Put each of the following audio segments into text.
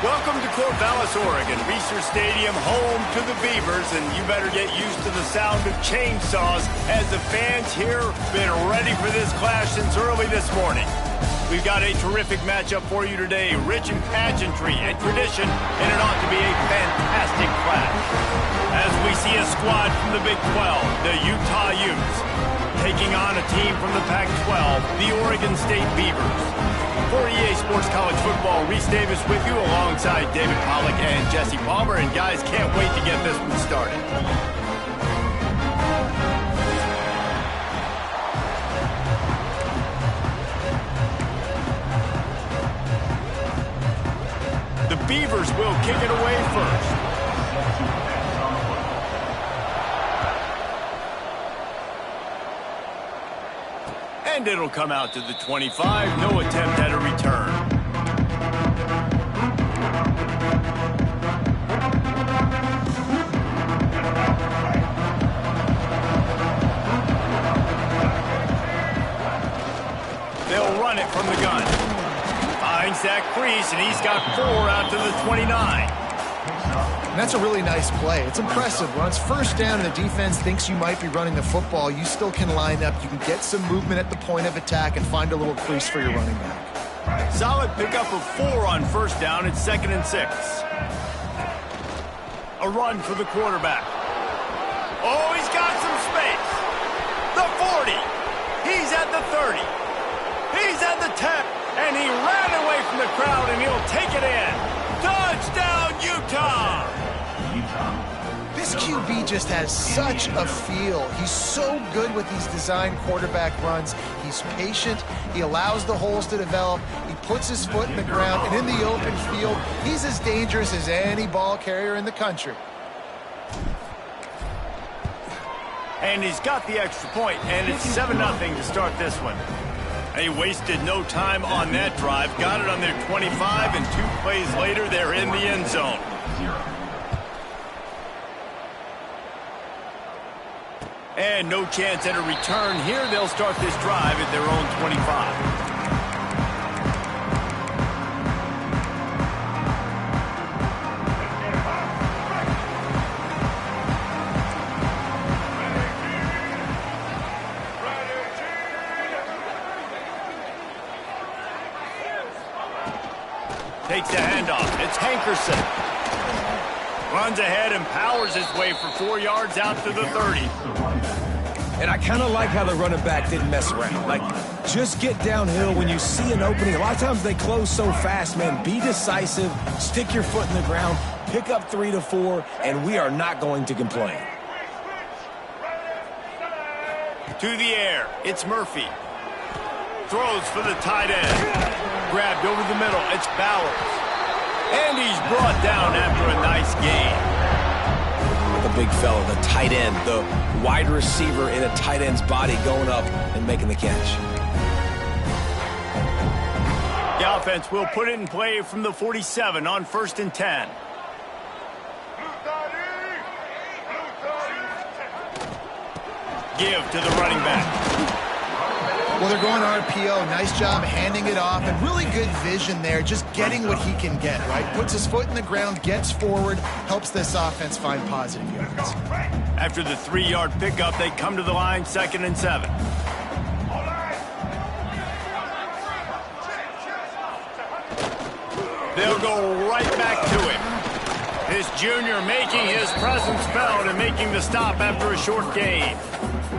Welcome to Corvallis, Oregon, Reser Stadium, home to the Beavers, and you better get used to the sound of chainsaws as the fans here have been ready for this clash since early this morning. We've got a terrific matchup for you today, rich in pageantry and tradition, and it ought to be a fantastic clash. As we see a squad from the Big 12, the Utah Utes, taking on a team from the Pac-12, the Oregon State Beavers. For EA Sports College Football, Reese Davis with you alongside David Pollack and Jesse Palmer. And guys, can't wait to get this one started. The Beavers will kick it away first. And it'll come out to the 25. No attempt at a return. They'll run it from the gun. Finds that crease, and he's got 4 out to the 29. And that's a really nice play. It's impressive. When it's first down and the defense thinks you might be running the football, you still can line up. You can get some movement at the point of attack and find a little crease for your running back. Solid pickup of 4 on first down. It's 2nd and 6. A run for the quarterback. Oh, he's got some space. The 40. He's at the 30. He's at the 10. And he ran away from the crowd, and he'll take it in. Touchdown, Utah! This QB just has such a feel. He's so good with these design quarterback runs. He's patient. He allows the holes to develop. He puts his foot in the ground, and in the open field, he's as dangerous as any ball carrier in the country. And he's got the extra point, and it's 7-0 to start this one. They wasted no time on that drive. Got it on their 25, and 2 plays later, they're in the end zone. And no chance at a return here. They'll start this drive at their own 25. Takes the handoff. It's Hankerson. Runs ahead and powers his way for 4 yards out to the 30. And I kind of like how the running back didn't mess around. Like, just get downhill when you see an opening. A lot of times they close so fast, man. Be decisive. Stick your foot in the ground. Pick up 3 to 4, and we are not going to complain. To the air. It's Murphy. Throws for the tight end. Grabbed over the middle. It's Bowers. And he's brought down after a nice gain. The big fella, the tight end, the wide receiver in a tight end's body going up and making the catch. The offense will put it in play from the 47 on 1st and 10. Give to the running back. Well, they're going RPO. Nice job handing it off, and really good vision there, just getting what he can get, right? Puts his foot in the ground, gets forward, helps this offense find positive yards. After the 3-yard pickup, they come to the line, 2nd and 7. They'll go right back to him. This junior making his presence felt and making the stop after a short gain.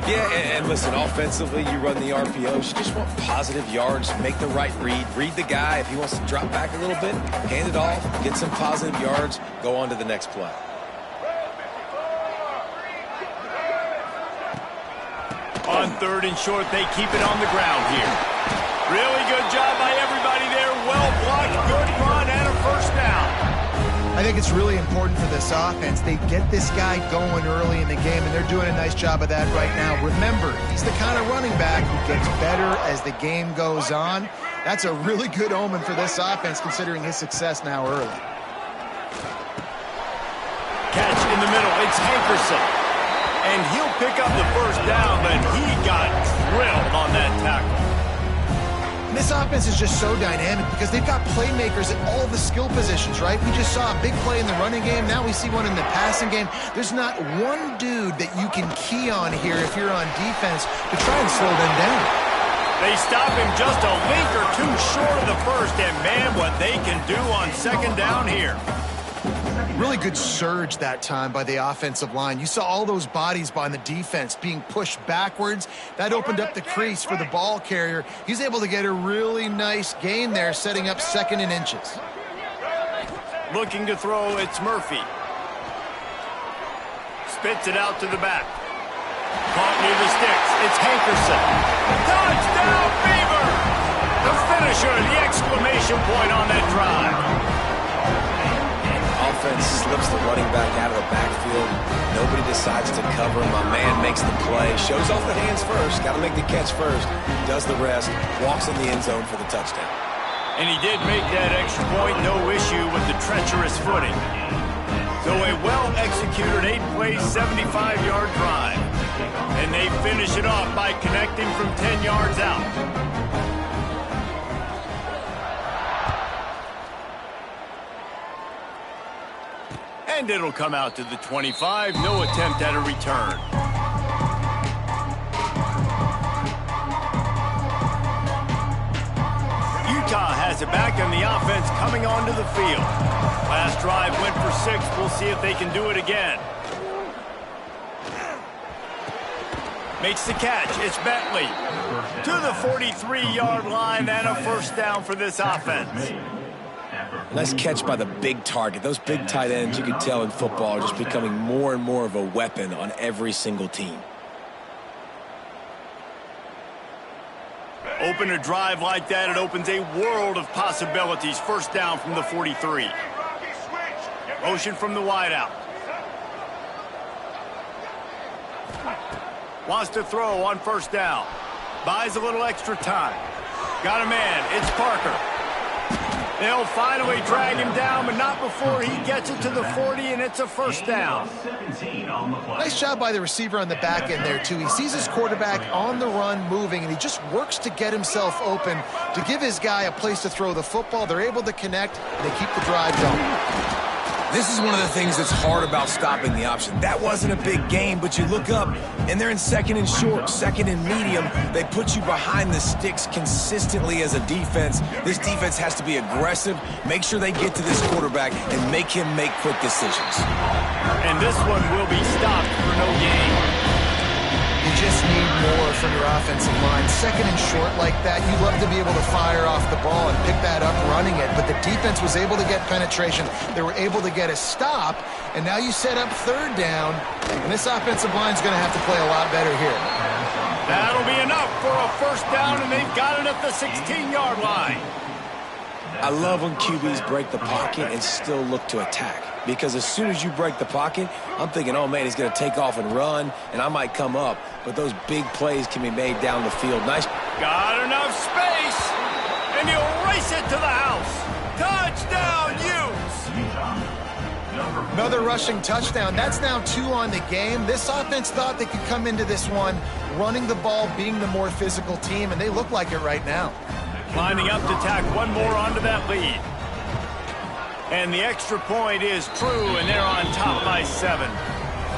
Yeah, and listen, offensively, you run the RPOs. You just want positive yards, make the right read. Read the guy. If he wants to drop back a little bit, hand it off, get some positive yards, go on to the next play. On 3rd and short, they keep it on the ground here. Really good job by everybody there. Well blocked, good run, and a first down. I think it's really important for this offense. They get this guy going early in the game, and they're doing a nice job of that right now. Remember, he's the kind of running back who gets better as the game goes on. That's a really good omen for this offense, considering his success now early. Catch in the middle. It's Hankerson. And he'll pick up the first down, but he got drilled on that tackle. This offense is just so dynamic because they've got playmakers at all the skill positions, right? We just saw a big play in the running game. Now we see one in the passing game. There's not one dude that you can key on here if you're on defense to try and slow them down. They stop him just a link or two short of the first, and man, what they can do on second down here. Really good surge that time by the offensive line. You saw all those bodies by the defense being pushed backwards. That opened up the crease for the ball carrier. He's able to get a really nice gain there, setting up 2nd and inches. Looking to throw, it's Murphy. Spits it out to the back. Caught near the sticks, it's Hankerson. Touchdown, Beaver! The finisher, the exclamation point on that drive. Offense slips the running back out of the backfield. Nobody decides to cover him. My man makes the play. Shows off the hands first. Got to make the catch first. Does the rest. Walks in the end zone for the touchdown. And he did make that extra point. No issue with the treacherous footing. So a well-executed 8-play, 75-yard drive. And they finish it off by connecting from 10 yards out. And it'll come out to the 25. No attempt at a return. Utah has it back on the offense coming onto the field. Last drive went for 6. We'll see if they can do it again. Makes the catch. It's Bentley. To the 43-yard line and a first down for this offense. Nice catch by the big target. Those big tight ends, you can tell in football, are just becoming more and more of a weapon on every single team. Open a drive like that, it opens a world of possibilities. First down from the 43. Motion from the wideout. Wants to throw on first down. Buys a little extra time. Got a man. It's Parker. They'll finally drag him down, but not before he gets it to the 40, and it's a first down. Nice job by the receiver on the back end there, too. He sees his quarterback on the run moving, and he just works to get himself open to give his guy a place to throw the football. They're able to connect, and they keep the drive going. This is one of the things that's hard about stopping the option. That wasn't a big gain, but you look up, and they're in 2nd and short, 2nd and medium. They put you behind the sticks consistently as a defense. This defense has to be aggressive, make sure they get to this quarterback, and make him make quick decisions. And this one will be stopped for no gain. You just need more from your offensive line. 2nd and short like that, you love to be able to fire off the ball and pick that up running it, but the defense was able to get penetration. They were able to get a stop, and now you set up 3rd down, and this offensive line is going to have to play a lot better here. That'll be enough for a first down, and they've got it at the 16-yard line. I love when QBs break the pocket and still look to attack. Because as soon as you break the pocket, I'm thinking, oh, man, he's going to take off and run, and I might come up. But those big plays can be made down the field. Nice. Got enough space, and he'll race it to the house. Touchdown, Utes! Another rushing touchdown. That's now 2 on the game. This offense thought they could come into this one running the ball, being the more physical team, and they look like it right now. Lining up to tack one more onto that lead. And the extra point is true, and they're on top by 7.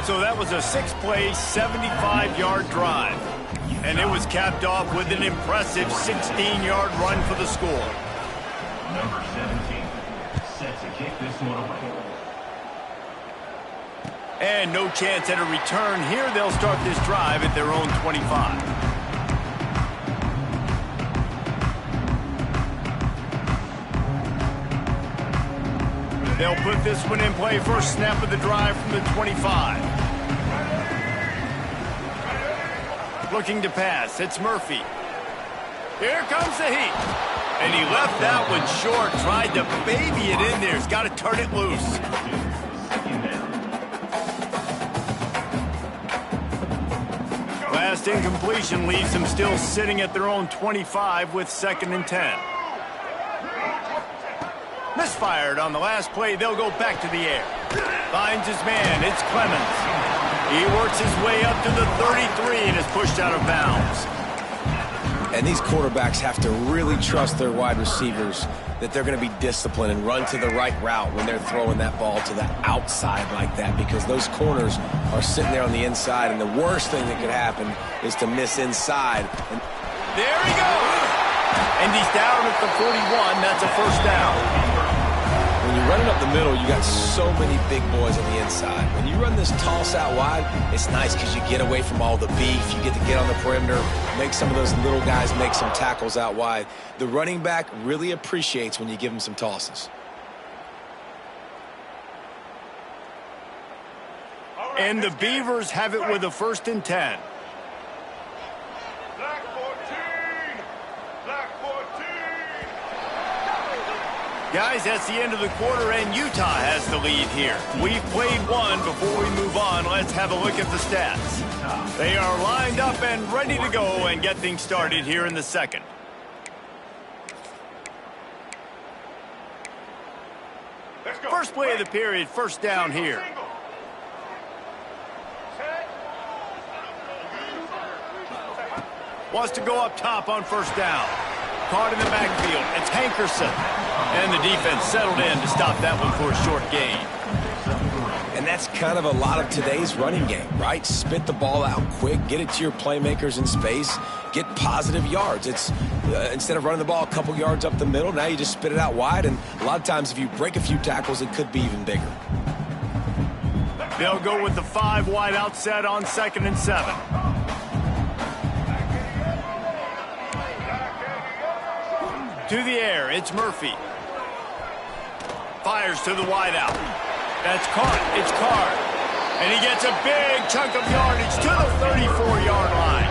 So that was a 6-play, 75-yard drive. And it was capped off with an impressive 16-yard run for the score. Number 17, set to kick this one away. And no chance at a return here. They'll start this drive at their own 25. They'll put this one in play. First snap of the drive from the 25. Looking to pass. It's Murphy. Here comes the heat. And he left that one short. Tried to baby it in there. He's got to turn it loose. Last incompletion leaves them still sitting at their own 25 with 2nd and 10. Misfired on the last play. They'll go back to the air. Finds his man. It's Clemens. He works his way up to the 33 and is pushed out of bounds. And these quarterbacks have to really trust their wide receivers that they're going to be disciplined and run to the right route when they're throwing that ball to the outside like that, because those corners are sitting there on the inside, and the worst thing that could happen is to miss inside. And there he goes! And he's down at the 41. That's a first down. When you're running up the middle, you got so many big boys on the inside. When you run this toss out wide, it's nice because you get away from all the beef. You get to get on the perimeter, make some of those little guys make some tackles out wide. The running back really appreciates when you give him some tosses. And the Beavers have it with a 1st and 10. Guys, that's the end of the quarter, and Utah has the lead here. We've played one. Before we move on, let's have a look at the stats. They are lined up and ready to go and get things started here in the second. First play of the period, first down here. Wants to go up top on first down. Caught in the backfield. It's Hankerson. And the defense settled in to stop that one for a short gain. And that's kind of a lot of today's running game, right? Spit the ball out quick, get it to your playmakers in space, get positive yards. It's instead of running the ball a couple yards up the middle, now you just spit it out wide, and a lot of times if you break a few tackles, it could be even bigger. They'll go with the 5 wide out set on 2nd and 7. To the air, it's Murphy. Fires to the wide out. That's caught. It's Card. And he gets a big chunk of yardage to the 34-yard line.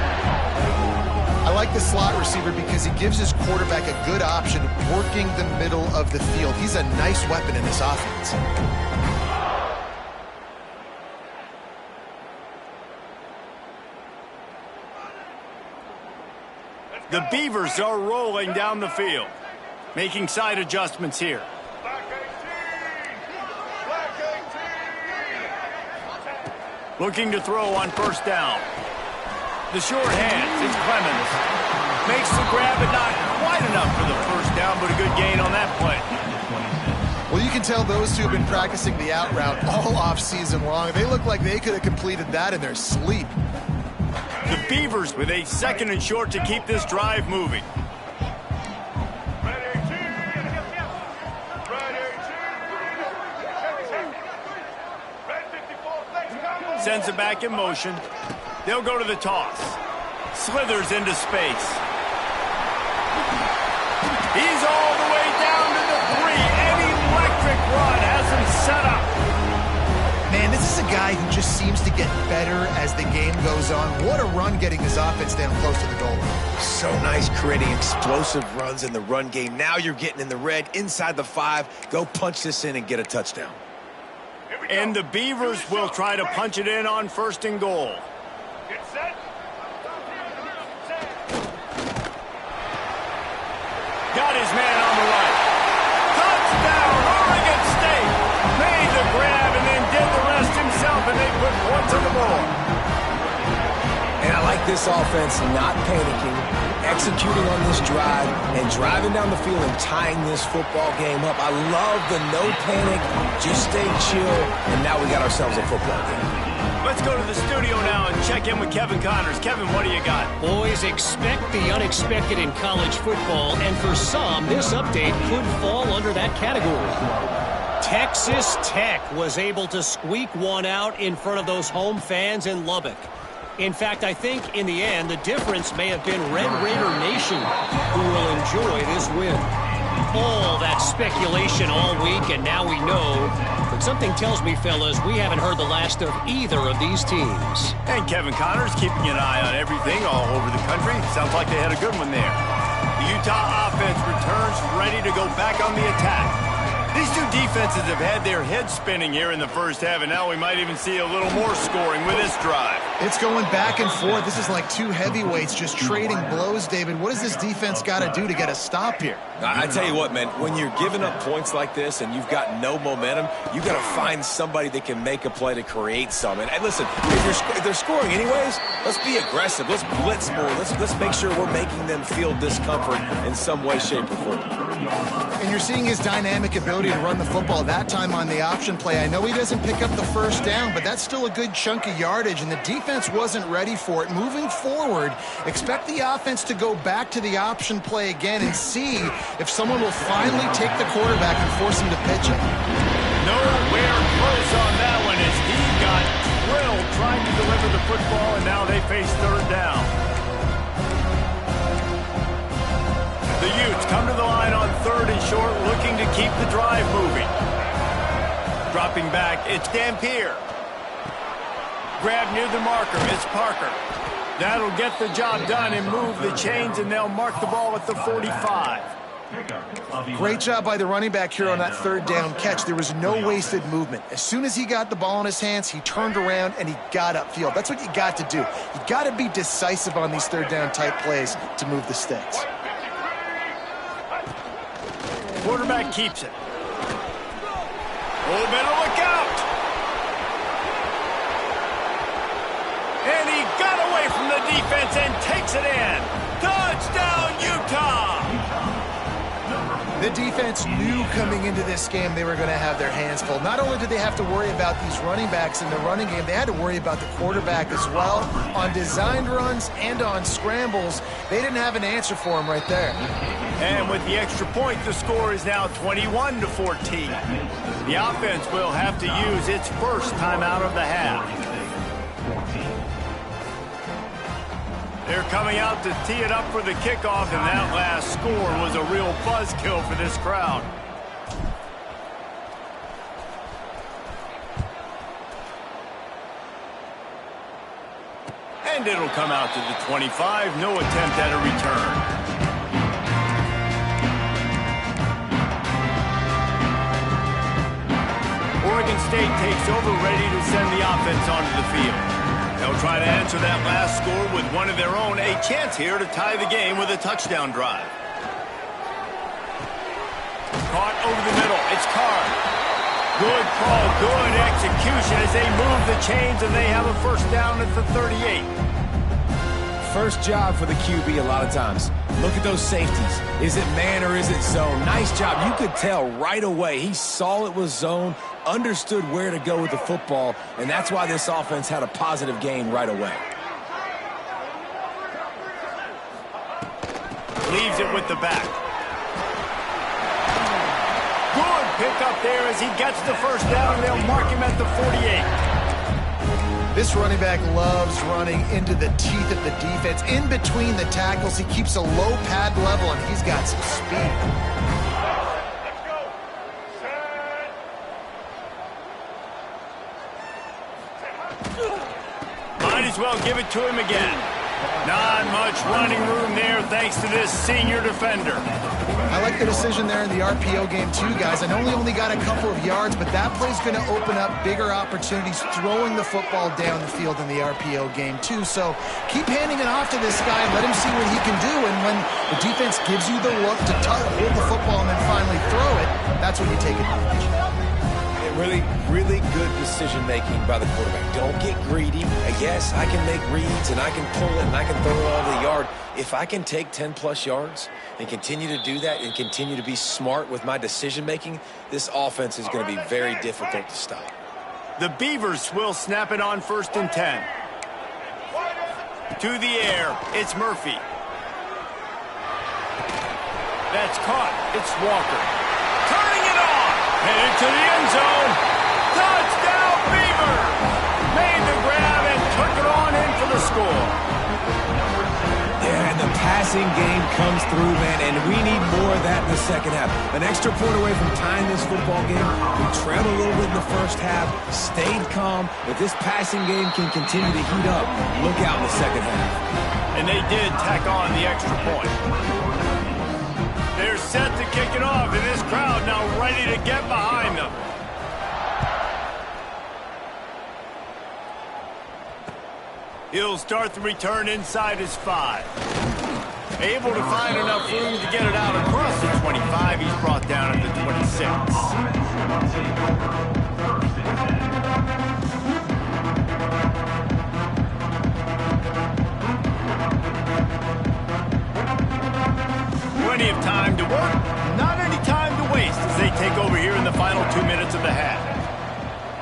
I like the slot receiver because he gives his quarterback a good option working the middle of the field. He's a nice weapon in this offense. The Beavers are rolling down the field, making side adjustments here. Looking to throw on first down. The short hands, it's Clemens. Makes the grab, but not quite enough for the first down, but a good gain on that play. Well, you can tell those two have been practicing the out route all off season long. They look like they could have completed that in their sleep. The Beavers with a 2nd and short to keep this drive moving. Sends it back in motion. They'll go to the toss. Slithers into space. He's all the way down to the 3. An electric run has him set up. Man, this is a guy who just seems to get better as the game goes on. What a run getting his offense down close to the goal line. So nice creating explosive runs in the run game. Now you're getting in the red inside the 5. Go punch this in and get a touchdown. And the Beavers will try to punch it in on 1st and goal. Get set. Got his man on the right. Touchdown, Oregon State. Made the grab and then did the rest himself, and they put points on the board. And I like this offense not panicking, executing on this drive, and driving down the field and tying this football game up. I love the no panic, just stay chill, and now we got ourselves a football game. Let's go to the studio now and check in with Kevin Connors. Kevin, what do you got? Boys, expect the unexpected in college football, and for some, this update could fall under that category. Texas Tech was able to squeak one out in front of those home fans in Lubbock. In fact, I think in the end, the difference may have been Red Raider Nation who will enjoy this win. All that speculation all week, and now we know. But something tells me, fellas, we haven't heard the last of either of these teams. And Kevin Connors keeping an eye on everything all over the country. Sounds like they had a good one there. The Utah offense returns ready to go back on the attack. These two defenses have had their heads spinning here in the first half, and now we might even see a little more scoring with this drive. It's going back and forth. This is like two heavyweights just trading blows, David. What does this defense got to do to get a stop here? I tell you what, man, when you're giving up points like this and you've got no momentum, you got to find somebody that can make a play to create some. And listen, if they're scoring anyways, let's be aggressive. Let's blitz more. Let's make sure we're making them feel discomfort in some way, shape, or form. And you're seeing his dynamic ability to run the football, that time on the option play. I know he doesn't pick up the first down, but that's still a good chunk of yardage, and the defense wasn't ready for it. Moving forward, expect the offense to go back to the option play again and see if someone will finally take the quarterback and force him to pitch it. Nowhere close on that one as he got drilled trying to deliver the football, and now they face third down. The Utes come to the line on third and short, looking to keep the drive moving. Dropping back, it's Dampier. Grab near the marker, it's Parker. That'll get the job done and move the chains, and they'll mark the ball at the 45. Great job by the running back here on that third down catch. There was no wasted movement. As soon as he got the ball in his hands, he turned around and he got upfield. That's what you got to do. You got to be decisive on these third down type plays to move the sticks. Quarterback keeps it. Oh, better look out. And he got away from the defense and takes it in. Touchdown, Utah! The defense knew coming into this game they were going to have their hands full. Not only did they have to worry about these running backs in the running game, they had to worry about the quarterback as well. On designed runs and on scrambles, they didn't have an answer for him right there. And with the extra point, the score is now 21-14. The offense will have to use its first timeout of the half. They're coming out to tee it up for the kickoff, and that last score was a real buzzkill for this crowd. And it'll come out to the 25. No attempt at a return. Oregon State takes over, ready to send the offense onto the field. They'll try to answer that last score with one of their own. A chance here to tie the game with a touchdown drive. Caught over the middle. It's Carr. Good call, good execution as they move the chains, and they have a first down at the 38. First job for the QB a lot of times. Look at those safeties. Is it man or is it zone? Nice job. You could tell right away. He saw it was zone, understood where to go with the football, and that's why this offense had a positive gain right away. Leaves it with the back. Good pickup there as he gets the first down, and they'll mark him at the 48. This running back loves running into the teeth of the defense. In between the tackles, he keeps a low pad level, and he's got some speed. Might as well give it to him again. Not much running room there thanks to this senior defender. I like the decision there in the RPO game too, guys. I know he only got a couple of yards, but that play's going to open up bigger opportunities throwing the football down the field in the RPO game too. So keep handing it off to this guy and let him see what he can do. And when the defense gives you the look to hold the football and then finally throw it, that's when you take advantage. Really good decision-making by the quarterback. Don't get greedy. Yes, I can make reads, and I can pull it, and I can throw it all over the yard. If I can take 10-plus yards and continue to do that and continue to be smart with my decision-making, this offense is going to be very difficult to stop. The Beavers will snap it on 1st and 10. To the air, it's Murphy. That's caught. It's Walker. Turning it on. Headed to the end zone. Touchdown, Beavers! Made the grab and took it on in for the score. Yeah, and the passing game comes through, man, and we need more of that in the second half. An extra point away from tying this football game. We trailed a little bit in the first half, stayed calm. If this passing game can continue to heat up, look out in the second half. And they did tack on the extra point. They're set to kick it off, and this crowd now ready to get behind them. He'll start the return inside his 5. Able to find enough room to get it out across the 25. He's brought down at the 26. Plenty of time to work, not any time to waste as they take over here in the final 2 minutes of the half.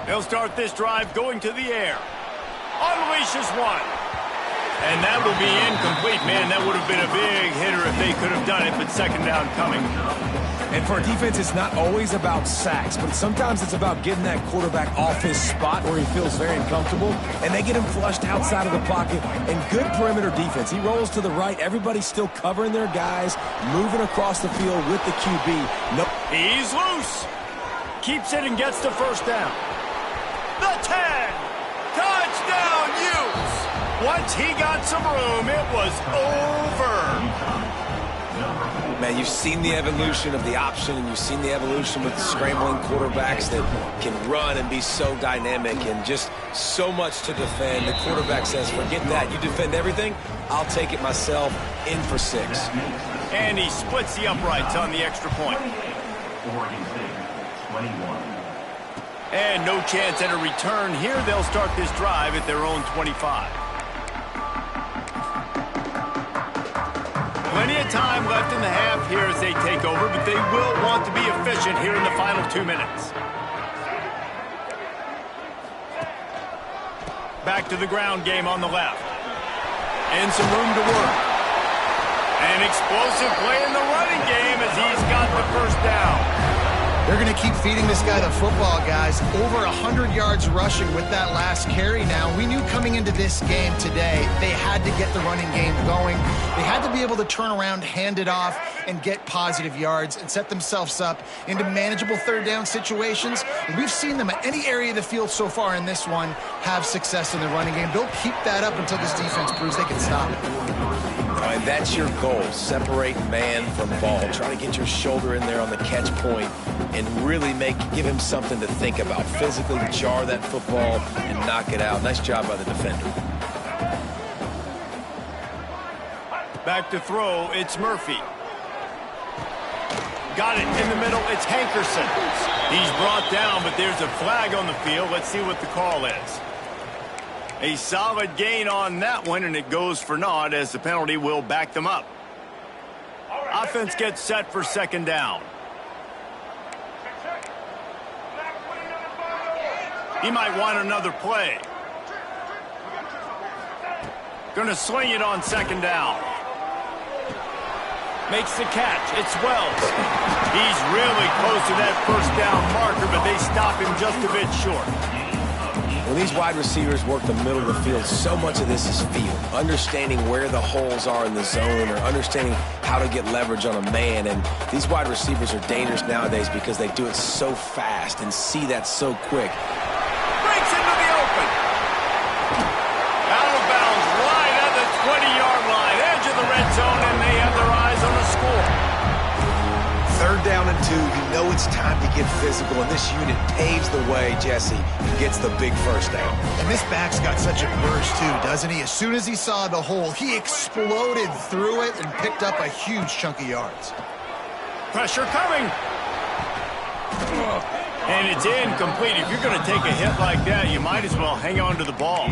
They'll start this drive going to the air. Unleashes one. And that will be incomplete. Man, that would have been a big hitter if they could have done it, but second down coming. And for a defense, it's not always about sacks, but sometimes it's about getting that quarterback off his spot where he feels very uncomfortable, and they get him flushed outside of the pocket. And good perimeter defense. He rolls to the right. Everybody's still covering their guys, moving across the field with the QB. No. He's loose. Keeps it and gets the first down. The 10. Touchdown, Utes. Once he got some room, it was over. Man, you've seen the evolution of the option, and you've seen the evolution with scrambling quarterbacks that can run and be so dynamic and just so much to defend. The quarterback says, forget that. You defend everything, I'll take it myself. In for 6. And he splits the uprights on the extra point. Oregon State, 21. And no chance at a return here. They'll start this drive at their own 25. Plenty of time left in the half here as they take over, but they will want to be efficient here in the final 2 minutes. Back to the ground game on the left. And some room to work. An explosive play in the running game as he's got the first down. They're going to keep feeding this guy the football, guys. Over 100 yards rushing with that last carry now. We knew coming into this game today, they had to get the running game going. They had to be able to turn around, hand it off, and get positive yards and set themselves up into manageable third down situations. And we've seen them at any area of the field so far in this one have success in the running game. They'll keep that up until this defense proves they can stop it. And that's your goal. Separate man from ball. Try to get your shoulder in there on the catch point and really give him something to think about. Physically jar that football and knock it out. Nice job by the defender. Back to throw, it's Murphy. Got it in the middle, it's Hankerson. He's brought down, but there's a flag on the field. Let's see what the call is. A solid gain on that one, and it goes for naught as the penalty will back them up. Offense gets set for second down. He might want another play. Going to swing it on second down. Makes the catch. It's Wells. He's really close to that first down marker, but they stop him just a bit short. When these wide receivers work the middle of the field, so much of this is feel. Understanding where the holes are in the zone or understanding how to get leverage on a man. And these wide receivers are dangerous nowadays because they do it so fast and see that so quick. Breaks into the open. Out of bounds right at the 20-yard line. Edge of the red zone, and they have their eyes on the score. Third down and 2, you know it's time to get physical, and this unit paves the way, Jesse, and gets the big first down. And this back's got such a burst, too, doesn't he? As soon as he saw the hole, he exploded through it and picked up a huge chunk of yards. Pressure coming. And it's incomplete. If you're going to take a hit like that, you might as well hang on to the ball.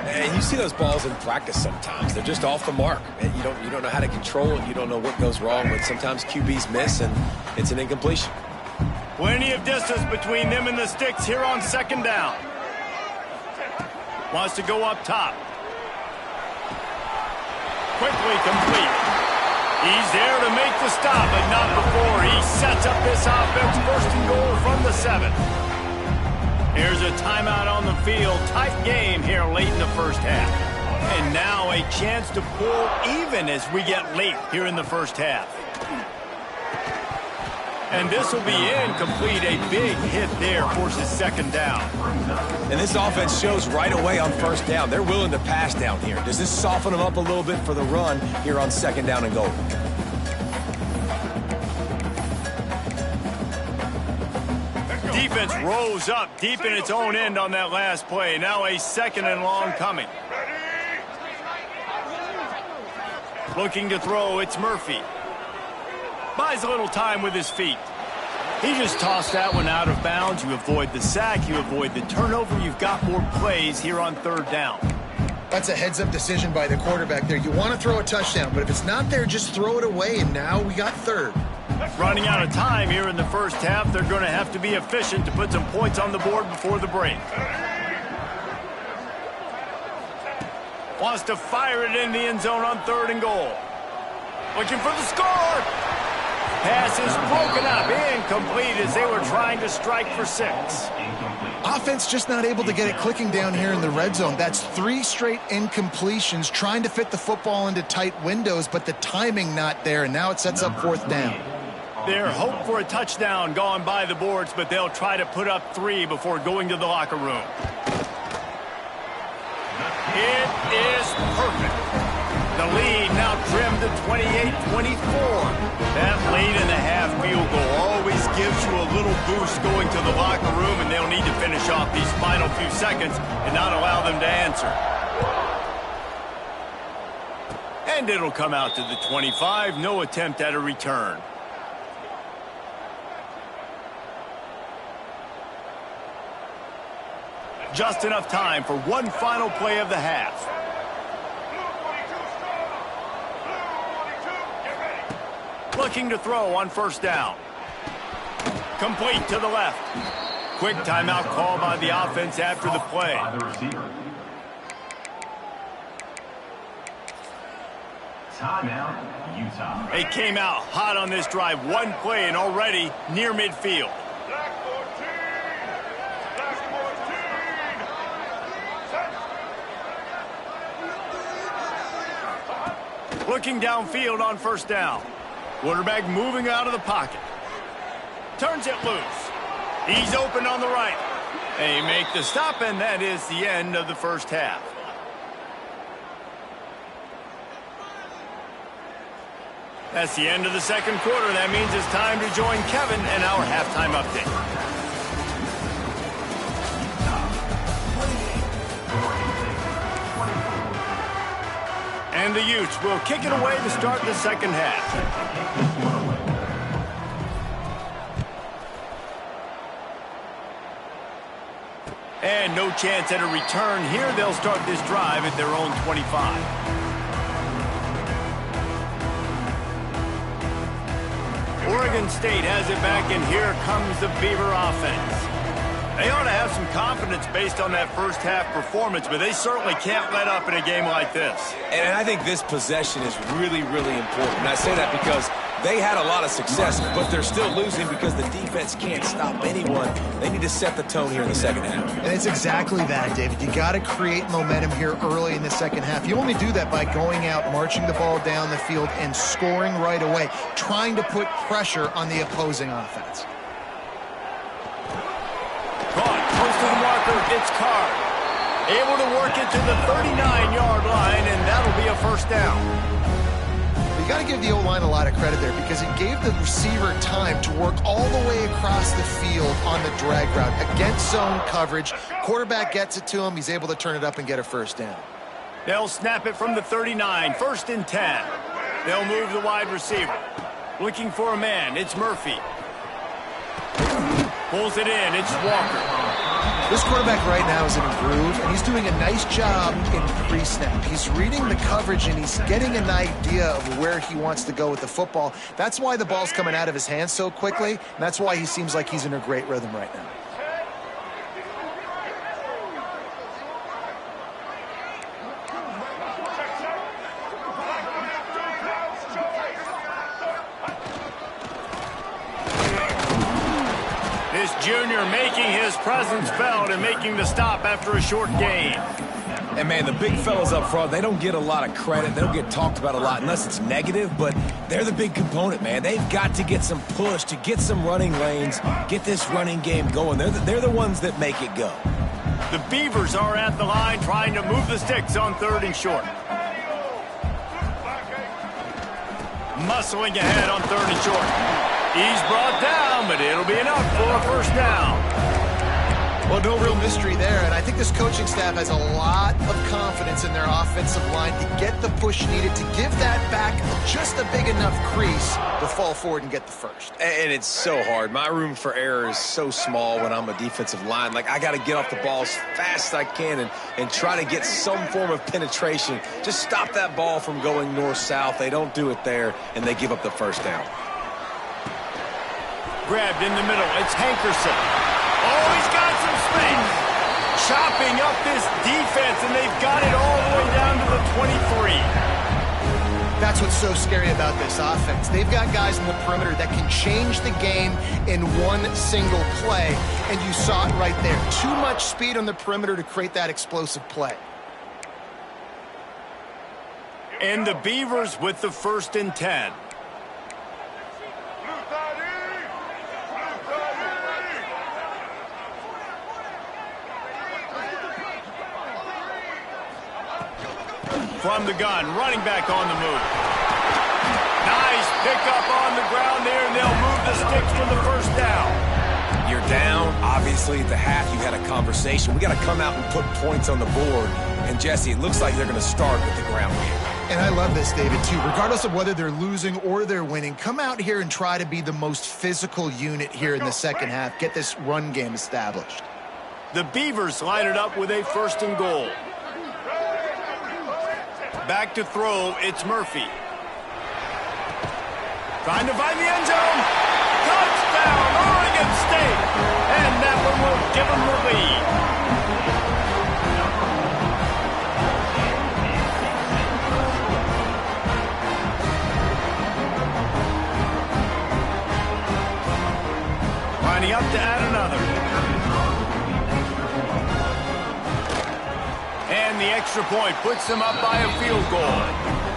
And you see those balls in practice sometimes. They're just off the mark. You don't know how to control it. You don't know what goes wrong, but sometimes QBs miss, and it's an incompletion. Plenty of distance between them and the sticks here on second down. Wants to go up top. Quickly complete. He's there to make the stop, but not before. He sets up this offense first and goal from the 7. Here's a timeout on the field. Tight game here late in the first half. And now a chance to pull even as we get late here in the first half. And this will be incomplete. A big hit there forces second down. And this offense shows right away on first down. They're willing to pass down here. Does this soften them up a little bit for the run here on second down and goal? Defense rose up deep in its own end on that last play. Now a 2nd and long coming. Looking to throw, it's Murphy. Buys a little time with his feet. He just tossed that one out of bounds. You avoid the sack, you avoid the turnover. You've got more plays here on 3rd down. That's a heads-up decision by the quarterback there. You want to throw a touchdown, but if it's not there, just throw it away, and now we got 3rd. Running out of time here in the first half. They're going to have to be efficient to put some points on the board before the break. Wants to fire it in the end zone on 3rd and goal. Looking for the score. Pass is broken up. Incomplete as they were trying to strike for 6. Offense just not able to get it clicking down here in the red zone. That's 3 straight incompletions, trying to fit the football into tight windows, but the timing not there, and now it sets up 4th down. Their hope for a touchdown gone by the boards, but they'll try to put up 3 before going to the locker room. It is perfect. The lead now trimmed to 28-24. That late-in-the-half field goal always gives you a little boost going to the locker room, and they'll need to finish off these final few seconds and not allow them to answer. And it'll come out to the 25. No attempt at a return. Just enough time for one final play of the half. Looking to throw on 1st down. Complete to the left. Quick timeout call by the offense after the play. Timeout, Utah. They came out hot on this drive. One play and already near midfield. Looking downfield on 1st down. Quarterback moving out of the pocket. Turns it loose. He's open on the right. They make the stop, and that is the end of the first half. That's the end of the 2nd quarter. That means it's time to join Kevin and our halftime update. And the Utes will kick it away to start the 2nd half. And no chance at a return here. They'll start this drive at their own 25. Oregon State has it back, and here comes the Beaver offense. They ought to have some confidence based on that first half performance, but they certainly can't let up in a game like this. And I think this possession is really, really important. And I say that because they had a lot of success, but they're still losing because the defense can't stop anyone. They need to set the tone here in the 2nd half. And it's exactly that, David. You got to create momentum here early in the 2nd half. You only do that by going out, marching the ball down the field, and scoring right away, trying to put pressure on the opposing offense. Caught, close to the marker, it's Carr. Able to work it to the 39-yard line, and that'll be a 1st down. You got to give the O-line a lot of credit there because it gave the receiver time to work all the way across the field on the drag route against zone coverage. Quarterback gets it to him. He's able to turn it up and get a 1st down. They'll snap it from the 39, 1st and 10. They'll move the wide receiver. Looking for a man, it's Murphy. Pulls it in, it's Walker. This quarterback right now is in a groove, and he's doing a nice job in pre-snap. He's reading the coverage, and he's getting an idea of where he wants to go with the football. That's why the ball's coming out of his hands so quickly, and that's why he seems like he's in a great rhythm right now. This junior making his presence felt and making the stop after a short gain. And, man, the big fellas up front, they don't get a lot of credit. They don't get talked about a lot unless it's negative, but they're the big component, man. They've got to get some push, to get some running lanes, get this running game going. They're the ones that make it go. The Beavers are at the line trying to move the sticks on 3rd and short. Muscling ahead on 3rd and short. He's brought down, but it'll be enough for a 1st down. Well, no real mystery there, and I think this coaching staff has a lot of confidence in their offensive line to get the push needed to give that back just a big enough crease to fall forward and get the first. And it's so hard. My room for error is so small when I'm a defensive line. Like, I got to get off the ball as fast as I can and try to get some form of penetration. Just stop that ball from going north-south. They don't do it there, and they give up the first down. Grabbed in the middle. It's Hankerson. Oh, he's got some space. Chopping up this defense, and they've got it all the way down to the 23. That's what's so scary about this offense. They've got guys in the perimeter that can change the game in one single play, and you saw it right there. Too much speed on the perimeter to create that explosive play. And the Beavers with the 1st and 10. From the gun, running back on the move. Nice pickup on the ground there, and they'll move the sticks for the first down. You're down. Obviously, at the half, you had a conversation. We got to come out and put points on the board. And, Jesse, it looks like they're going to start with the ground game. And I love this, David, too. Regardless of whether they're losing or they're winning, come out here and try to be the most physical unit here in the second half. Get this run game established. The Beavers line it up with a 1st and goal. Back to throw, it's Murphy. Trying to find the end zone. Touchdown, Oregon State. And that one will give them the lead. Lining up to add another. And the extra point puts them up by a field goal.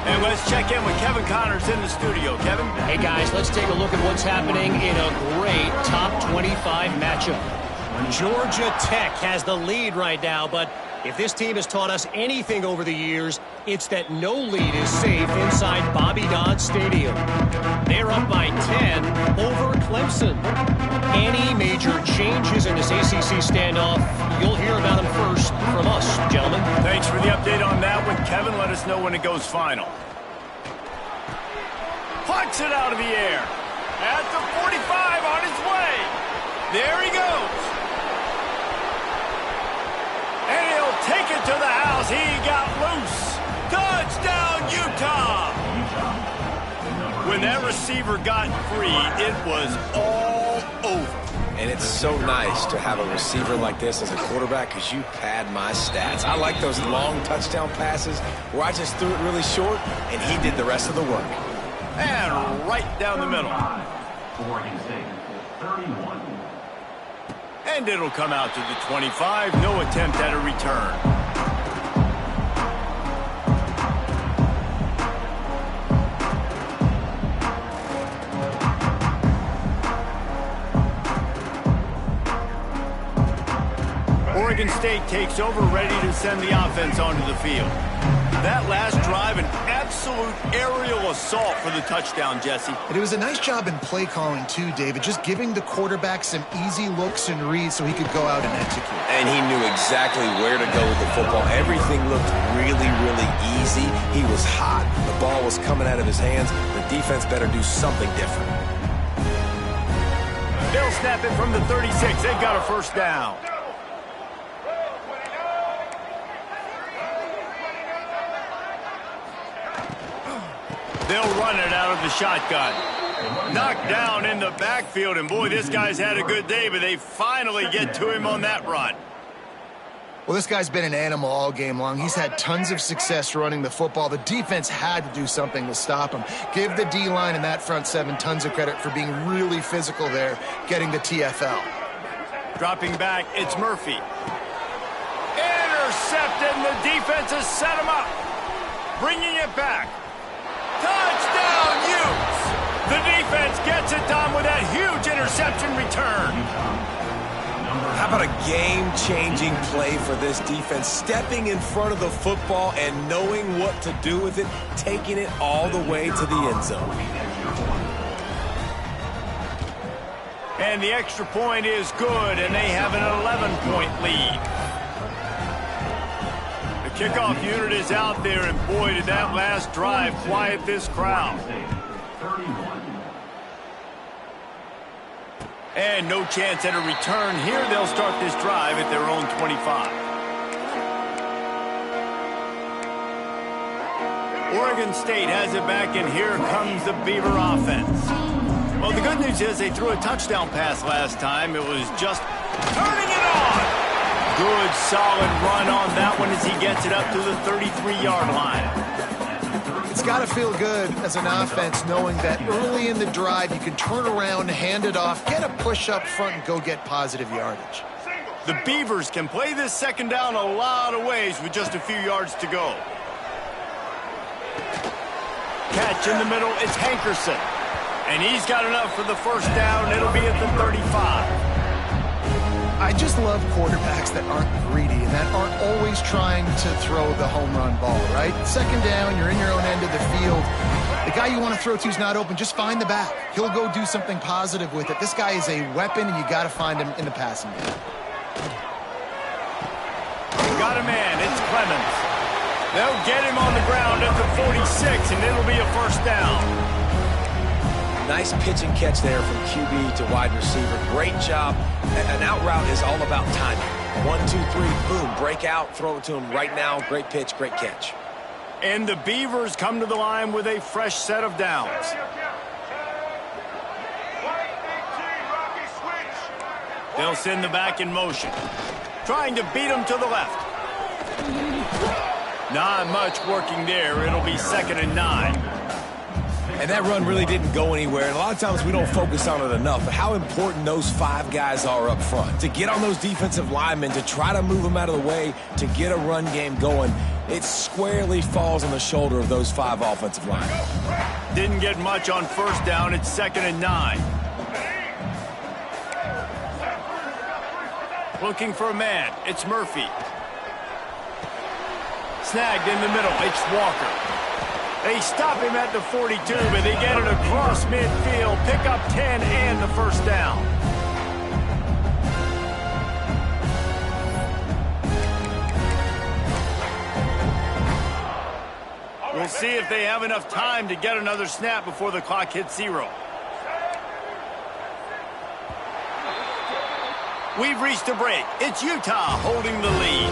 And let's check in with Kevin Connors in the studio. Kevin? Hey, guys, let's take a look at what's happening in a great top 25 matchup. Georgia Tech has the lead right now, but if this team has taught us anything over the years, it's that no lead is safe inside Bobby Dodd Stadium. They're up by 10 over Clemson. Any major changes in this ACC standoff, you'll hear about them first from us, gentlemen. Thanks for the update on that one, Kevin. Let us know when it goes final. Plucks it out of the air. At the 45 on his way. There he goes. And he'll take it to the house. He got loose. Touchdown, Utah. When that receiver got free, it was all over. And it's so nice to have a receiver like this as a quarterback because you pad my stats. I like those long touchdown passes where I just threw it really short and he did the rest of the work. And right down the middle. Oregon State, 31. And it'll come out to the 25. No attempt at a return. Oregon State takes over, ready to send the offense onto the field. That last drive, an absolute aerial assault for the touchdown, Jesse. And it was a nice job in play calling, too, David, just giving the quarterback some easy looks and reads so he could go out and execute. And he knew exactly where to go with the football. Everything looked really, really easy. He was hot. The ball was coming out of his hands. The defense better do something different. They'll snap it from the 36. They've got a first down. They'll run it out of the shotgun. Knocked down in the backfield, and boy, this guy's had a good day, but they finally get to him on that run. Well, this guy's been an animal all game long. He's had tons of success running the football. The defense had to do something to stop him. Give the D-line and that front seven tons of credit for being really physical there, getting the TFL. Dropping back, it's Murphy. Intercepted, and the defense has set him up. Bringing it back. Touchdown, Utes! The defense gets it done with that huge interception return. How about a game-changing play for this defense? Stepping in front of the football and knowing what to do with it, taking it all the way to the end zone. And the extra point is good, and they have an 11-point lead. The kickoff unit is out there, and boy, did that last drive quiet this crowd. And no chance at a return here. They'll start this drive at their own 25. Oregon State has it back, and here comes the Beaver offense. Well, the good news is they threw a touchdown pass last time. It was just turning it on. Good, solid run on that one as he gets it up to the 33-yard line. It's got to feel good as an offense knowing that early in the drive you can turn around, hand it off, get a push up front, and go get positive yardage. The Beavers can play this second down a lot of ways with just a few yards to go. Catch in the middle, it's Hankerson. And he's got enough for the first down. It'll be at the 35. I just love quarterbacks that aren't greedy and that aren't always trying to throw the home run ball, right? Second down, you're in your own end of the field. The guy you want to throw to is not open. Just find the back. He'll go do something positive with it. This guy is a weapon, and you got to find him in the passing game. Got a man. It's Clemens. They'll get him on the ground at the 46, and it'll be a first down. Nice pitch and catch there from QB to wide receiver. Great job. An out route is all about timing. 1, 2, 3, boom, break out, throw it to him right now. Great pitch, great catch. And the Beavers come to the line with a fresh set of downs. They'll send the back in motion. Trying to beat him to the left. Not much working there. It'll be 2nd and 9. And that run really didn't go anywhere. And a lot of times we don't focus on it enough. But how important those 5 guys are up front. To get on those defensive linemen, to try to move them out of the way, to get a run game going, it squarely falls on the shoulder of those 5 offensive linemen. Didn't get much on first down. It's 2nd and 9. Looking for a man. It's Murphy. Snagged in the middle. It's Walker. They stop him at the 42, but they get it across midfield. Pick up 10 and the first down. We'll see if they have enough time to get another snap before the clock hits 0. We've reached a break. It's Utah holding the lead.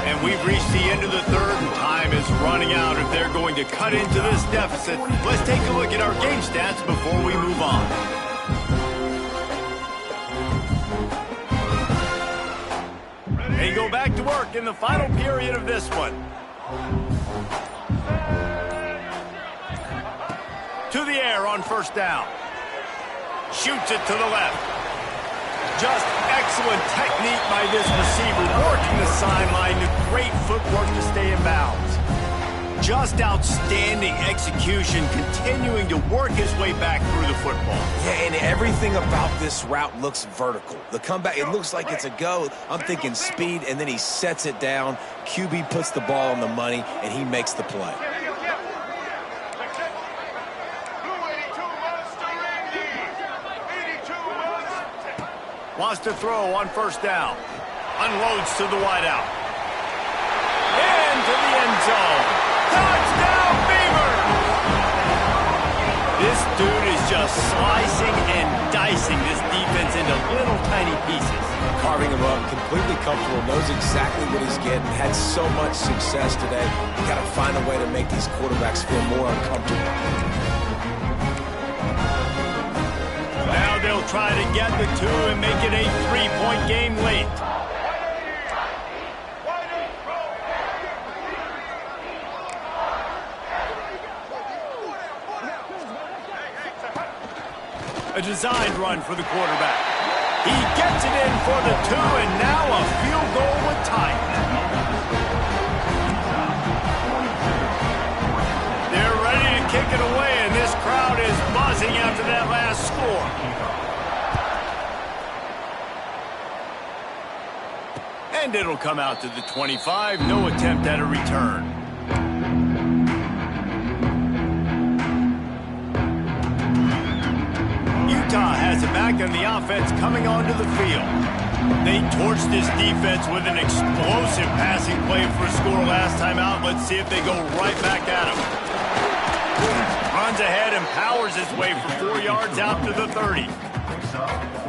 And we've reached the end of the third, and time is running out if they're going to cut into this deficit. Let's take a look at our game stats before we move on. They go back to work in the final period of this one. To the air on first down. Shoots it to the left. Just excellent technique by this receiver, working the sideline, great footwork to stay in bounds. Just outstanding execution, continuing to work his way back through the football. Yeah, and everything about this route looks vertical. The comeback, it looks like it's a go. I'm thinking speed, and then he sets it down. QB puts the ball on the money, and he makes the play. Wants to throw on first down. Unloads to the wideout. Into the end zone. Touchdown, Beavers! This dude is just slicing and dicing this defense into little tiny pieces. Carving him up, completely comfortable, knows exactly what he's getting, had so much success today. You got to find a way to make these quarterbacks feel more uncomfortable. Now they'll try to get the 2 and make it a 3-point game late. A designed run for the quarterback. He gets it in for the 2, and now a field goal with time. They're ready to kick it away, and this crowd is buzzing after that last score. And it'll come out to the 25. No attempt at a return. Utah has it back and the offense coming onto the field. They torched this defense with an explosive passing play for a score last time out. Let's see if they go right back at him. Runs ahead and powers his way for 4 yards out to the 30.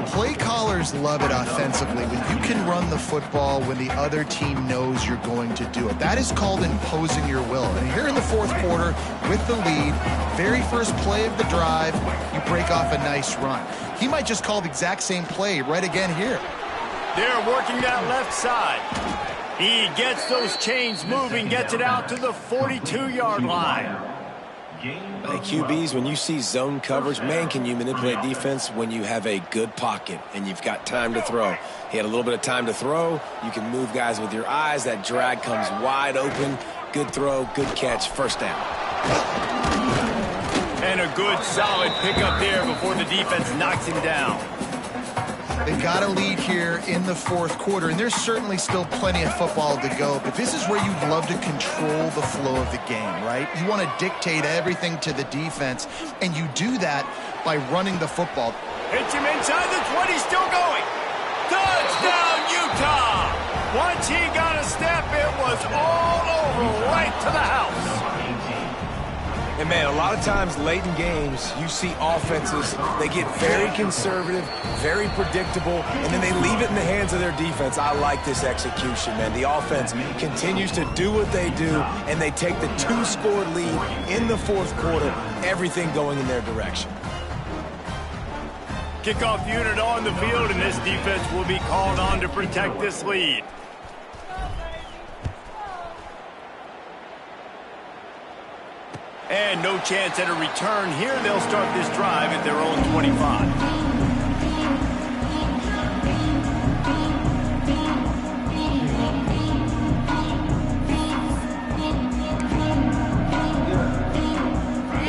Play callers love it offensively when you can run the football when the other team knows you're going to do it. That is called imposing your will. And here in the fourth quarter with the lead, very first play of the drive, you break off a nice run. He might just call the exact same play right again here. They're working that left side. He gets those chains moving, gets it out to the 42-yard line. Hey, QBs, when you see zone coverage, man, can you manipulate defense when you have a good pocket and you've got time to throw. He had a little bit of time to throw. You can move guys with your eyes. That drag comes wide open. Good throw, good catch, first down. And a good, solid pickup there before the defense knocks him down. They got a lead here in the fourth quarter, and there's certainly still plenty of football to go, but this is where you'd love to control the flow of the game, right? You want to dictate everything to the defense, and you do that by running the football. Hits him inside the 20, still going. Touchdown, Utah! Once he got a step, it was all over, right to the house. And, man, a lot of times late in games, you see offenses, they get very conservative, very predictable, and then they leave it in the hands of their defense. I like this execution, man. The offense continues to do what they do, and they take the 2-score lead in the fourth quarter, everything going in their direction. Kickoff unit on the field, and this defense will be called on to protect this lead. And no chance at a return here. They'll start this drive at their own 25.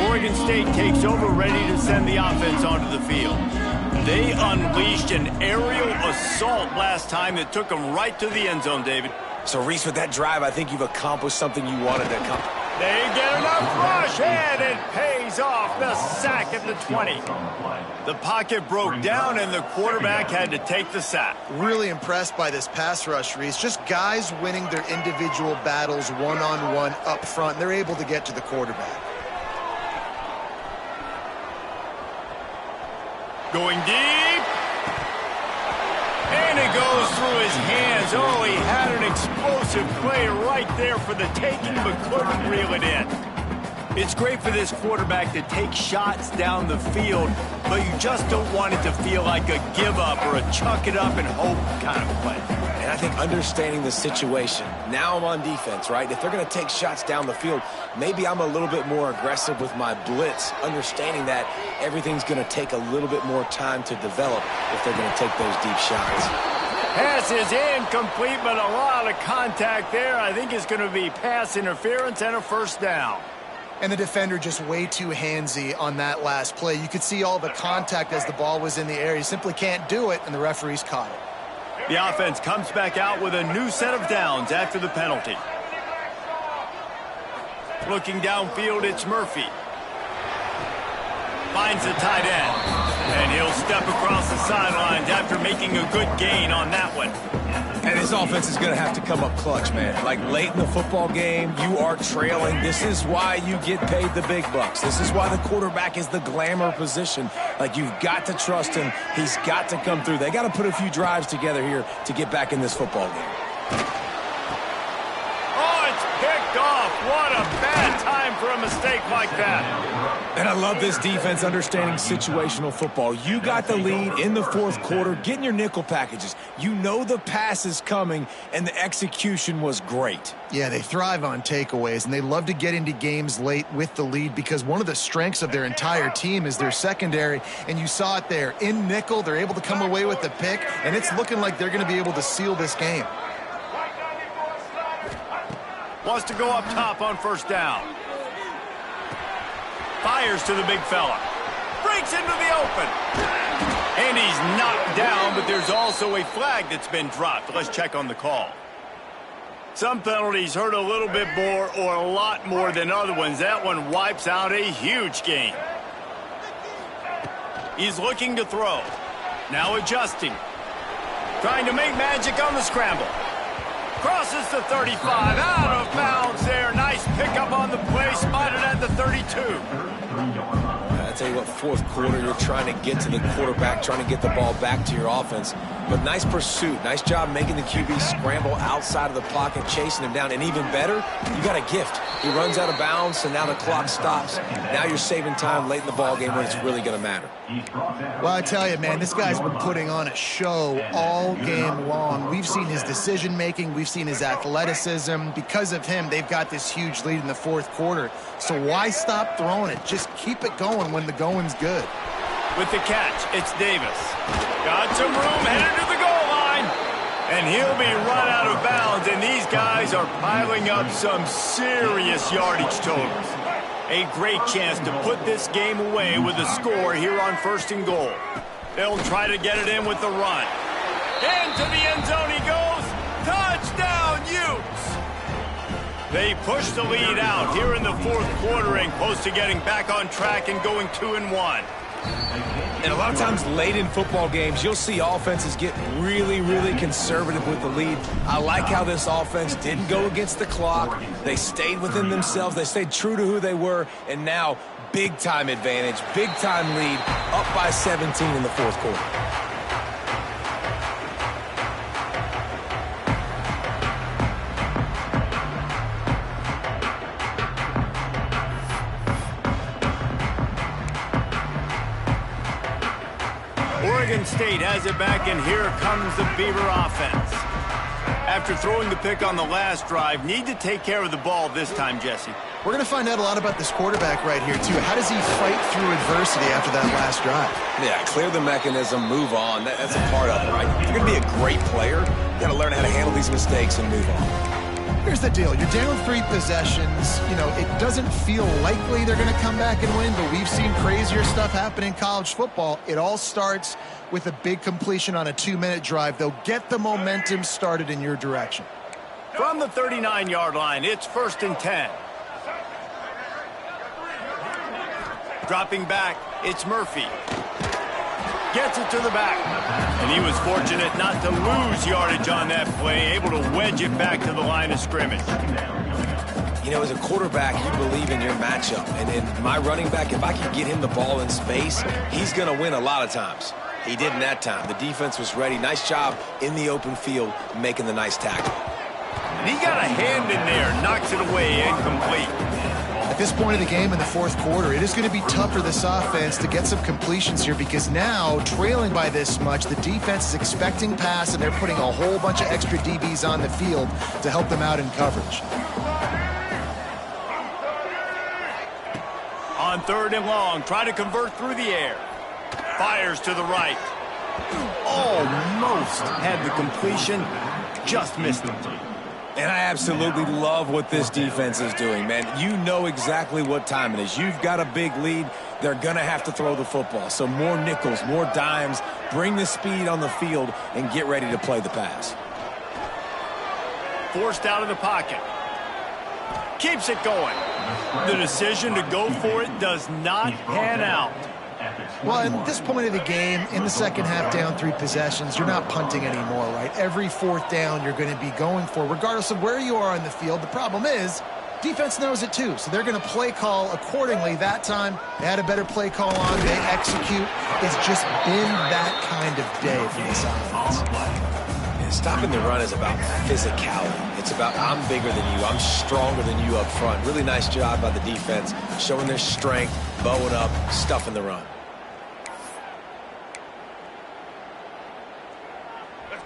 Oregon State takes over, ready to send the offense onto the field. They unleashed an aerial assault last time that took them right to the end zone, David. So, Reese, with that drive, I think you've accomplished something you wanted to accomplish. They get enough rush, and it pays off. The sack at the 20. The pocket broke down, and the quarterback had to take the sack. Really impressed by this pass rush, Reese. Just guys winning their individual battles one-on-one up front. They're able to get to the quarterback. Going deep. And it goes through his hands. Oh, he had an explosive play right there for the taking, but couldn't reel it in. It's great for this quarterback to take shots down the field, but you just don't want it to feel like a give-up or a chuck it up and hope kind of play. And I think understanding the situation, now I'm on defense, right? If they're going to take shots down the field, maybe I'm a little bit more aggressive with my blitz, understanding that everything's going to take a little bit more time to develop if they're going to take those deep shots. Pass is incomplete, but a lot of contact there. I think it's going to be pass interference and a first down. And the defender just way too handsy on that last play. You could see all the contact as the ball was in the air. He simply can't do it, and the referees caught it. The offense comes back out with a new set of downs after the penalty. Looking downfield, it's Murphy. Finds the tight end. And he'll step across the sidelines after making a good gain on that one. And his offense is going to have to come up clutch, man. Like late in the football game, you are trailing. This is why you get paid the big bucks. This is why the quarterback is the glamour position. Like, you've got to trust him. He's got to come through. They got to put a few drives together here to get back in this football game. Oh, it's picked off. What a bad time for a mistake like that. And I love this defense understanding situational football. You got the lead in the fourth quarter, getting your nickel packages. You know the pass is coming, and the execution was great. Yeah, they thrive on takeaways, and they love to get into games late with the lead because one of the strengths of their entire team is their secondary, and you saw it there. In nickel, they're able to come away with the pick, and it's looking like they're going to be able to seal this game. Wants to go up top on first down. Fires to the big fella. Breaks into the open. And he's knocked down, but there's also a flag that's been dropped. Let's check on the call. Some penalties hurt a little bit more or a lot more than other ones. That one wipes out a huge game. He's looking to throw. Now adjusting. Trying to make magic on the scramble. Crosses the 35. Out of bounds there. Nice pickup on the play. Spotted at the 32. I tell you what, fourth quarter, you're trying to get to the quarterback, trying to get the ball back to your offense. But nice pursuit. Nice job making the QB scramble outside of the pocket, chasing him down. And even better, you got a gift. He runs out of bounds, so now the clock stops. Now you're saving time late in the ball game when it's really going to matter. Well, I tell you, man, this guy's been putting on a show all game long. We've seen his decision-making. We've seen his athleticism. Because of him, they've got this huge lead in the fourth quarter. So why stop throwing it? Just keep it going when the going's good. With the catch, it's Davis. Got some room, headed to the goal line. And he'll be run out of bounds, and these guys are piling up some serious yardage totals. A great chance to put this game away with a score here on 1st and goal. They'll try to get it in with the run. Into the end zone he goes. Touchdown, Utes! They push the lead out here in the fourth quarter and close to getting back on track and going 2-1. And a lot of times late in football games, you'll see offenses get really, really conservative with the lead. I like how this offense didn't go against the clock. They stayed within themselves. They stayed true to who they were. And now, big-time advantage, big-time lead, up by 17 in the fourth quarter. Oregon State has it back, and here comes the Beaver offense. After throwing the pick on the last drive, need to take care of the ball this time, Jesse. We're going to find out a lot about this quarterback right here, too. How does he fight through adversity after that last drive? Yeah, clear the mechanism, move on. That's a part of it, right? If you're going to be a great player, you got to learn how to handle these mistakes and move on. Here's the deal. You're down 3 possessions. You know, it doesn't feel likely they're going to come back and win, but we've seen crazier stuff happen in college football. It all starts with a big completion on a 2-minute drive. They'll get the momentum started in your direction. From the 39-yard line, it's 1st and 10. Dropping back, it's Murphy. Gets it to the back. And he was fortunate not to lose yardage on that play, able to wedge it back to the line of scrimmage. You know, as a quarterback, you believe in your matchup. And in my running back, if I can get him the ball in space, he's going to win a lot of times. He didn't that time. The defense was ready. Nice job in the open field making the nice tackle. And he got a hand in there, knocks it away, incomplete. At this point of the game in the fourth quarter, it is going to be tough for this offense to get some completions here because now, trailing by this much, the defense is expecting pass, and they're putting a whole bunch of extra DBs on the field to help them out in coverage. On 3rd and long, try to convert through the air. Fires to the right. Almost had the completion, just missed it. And I absolutely love what this defense is doing, man. You know exactly what time it is. You've got a big lead. They're going to have to throw the football. So more nickels, more dimes, bring the speed on the field, and get ready to play the pass. Forced out of the pocket. Keeps it going. The decision to go for it does not pan out. Well, at this point of the game, in the second half, down 3 possessions, you're not punting anymore, right? Every 4th down you're going to be going for, regardless of where you are on the field. The problem is, defense knows it too, so they're going to play call accordingly. That time, they had a better play call on. They execute. It's just been that kind of day for this offense. Stopping the run is about physicality. It's about I'm bigger than you. I'm stronger than you up front. Really nice job by the defense, showing their strength, bowing up, stuffing the run.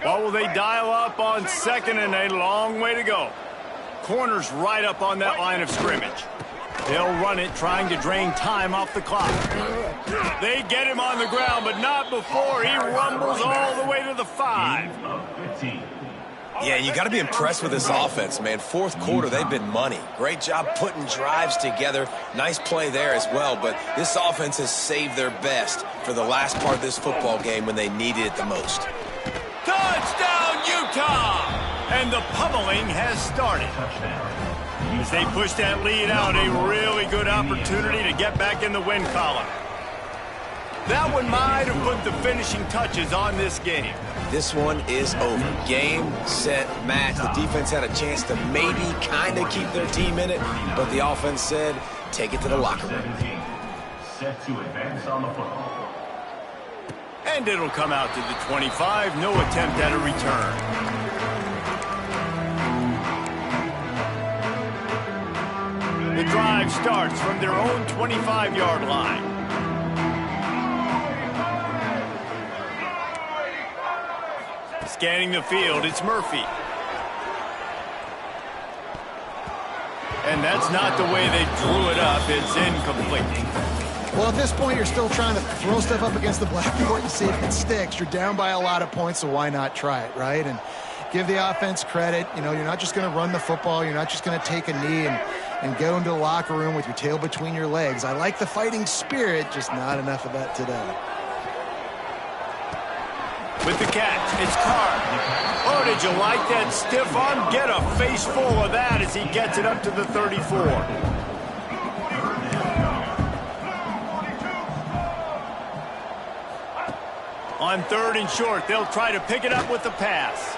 What will they dial up on 2nd and a long way to go? Corners right up on that line of scrimmage. They'll run it, trying to drain time off the clock. They get him on the ground, but not before he rumbles all the way to the 5. Yeah, you got to be impressed with this offense, man. Fourth quarter, they've been money. Great job putting drives together. Nice play there as well, but this offense has saved their best for the last part of this football game when they needed it the most. Touchdown, Utah! And the pummeling has started. As they push that lead out, a really good opportunity to get back in the win column. That one might have put the finishing touches on this game. This one is over. Game, set, match. The defense had a chance to maybe kind of keep their team in it, but the offense said, take it to the locker room. 17, set to advance on the football. And it'll come out to the 25. No attempt at a return. The drive starts from their own 25-yard line. Scanning the field, it's Murphy. And that's not the way they drew it up. It's incomplete. Well, at this point, you're still trying to throw stuff up against the blackboard and see if it sticks. You're down by a lot of points, so why not try it, right? And give the offense credit. You know, you're not just going to run the football. You're not just going to take a knee and go into the locker room with your tail between your legs. I like the fighting spirit, just not enough of that today. With the catch, it's Carr. Oh, did you like that stiff arm? Get a face full of that as he gets it up to the 34. On 3rd and short, they'll try to pick it up with the pass.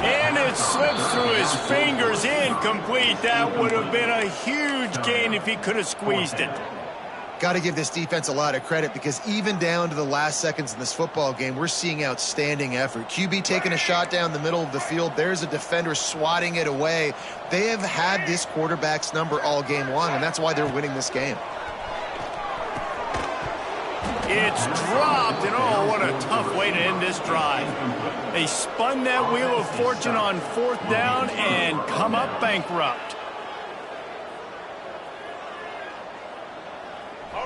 And it slips through his fingers, incomplete. That would have been a huge gain if he could have squeezed it. Got to give this defense a lot of credit because even down to the last seconds in this football game, we're seeing outstanding effort. QB taking a shot down the middle of the field. There's a defender swatting it away. They have had this quarterback's number all game long, and that's why they're winning this game. It's dropped, and oh, what a tough way to end this drive. They spun that wheel of fortune on 4th down and come up bankrupt.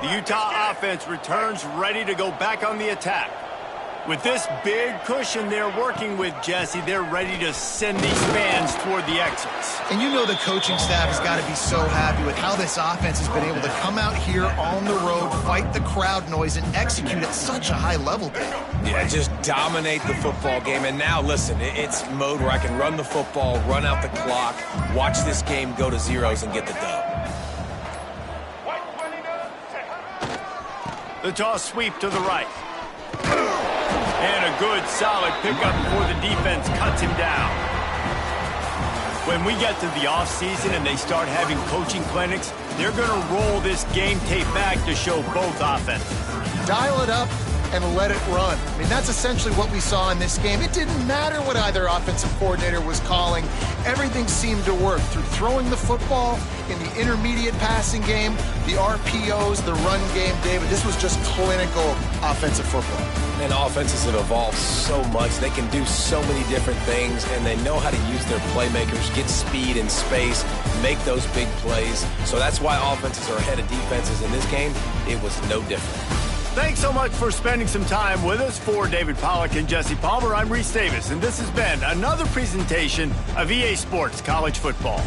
The Utah offense returns ready to go back on the attack. With this big cushion they're working with, Jesse, they're ready to send these fans toward the exits. And you know the coaching staff has got to be so happy with how this offense has been able to come out here on the road, fight the crowd noise, and execute at such a high level, Dave. Yeah, just dominate the football game. And now, listen, it's mode where I can run the football, run out the clock, watch this game go to zeros and get the dub. The toss sweep to the right. And a good, solid pickup before the defense cuts him down. When we get to the offseason and they start having coaching clinics, they're going to roll this game tape back to show both offenses. Dial it up and let it run. I mean, that's essentially what we saw in this game. It didn't matter what either offensive coordinator was calling. Everything seemed to work through throwing the football, in the intermediate passing game, the RPOs, the run game, David. This was just clinical offensive football. And offenses have evolved so much. They can do so many different things, and they know how to use their playmakers, get speed and space, make those big plays. So that's why offenses are ahead of defenses in this game. It was no different. Thanks so much for spending some time with us. For David Pollack and Jesse Palmer, I'm Reese Davis, and this has been another presentation of EA Sports College Football.